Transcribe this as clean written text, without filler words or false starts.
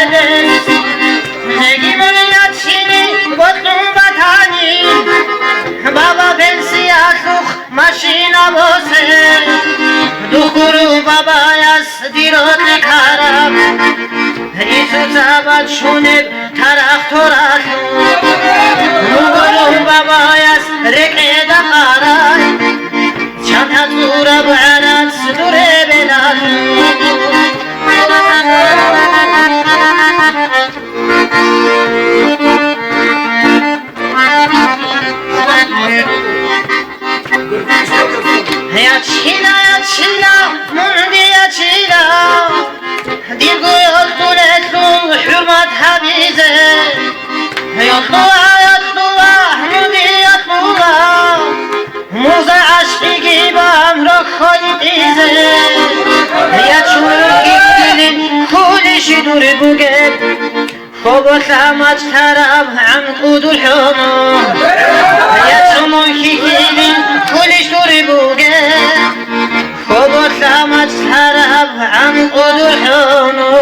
بس نگیمون یادشینی بطلون بطانی بابا بنسی اخوخ ماشینا باسه دخورو بابا یس دیروت کارم ایسو زباد شونب ترخ ترخو مغلو بابا یس رکه دخارای چند هزور بعرد سدوره بلاتو یا چیلا موندی یا چیلا دیگو یالتون حرمت حبیزه یالتوه موندی یالتوه موزه عشقی بام را خواهی دیزه یا چونکی دلین کولشی دور بوگه خوب سامج تراب عن قود الحمو یا چونکی دلین کولش دور بوگه خوب سامج تراب عن قود الحمو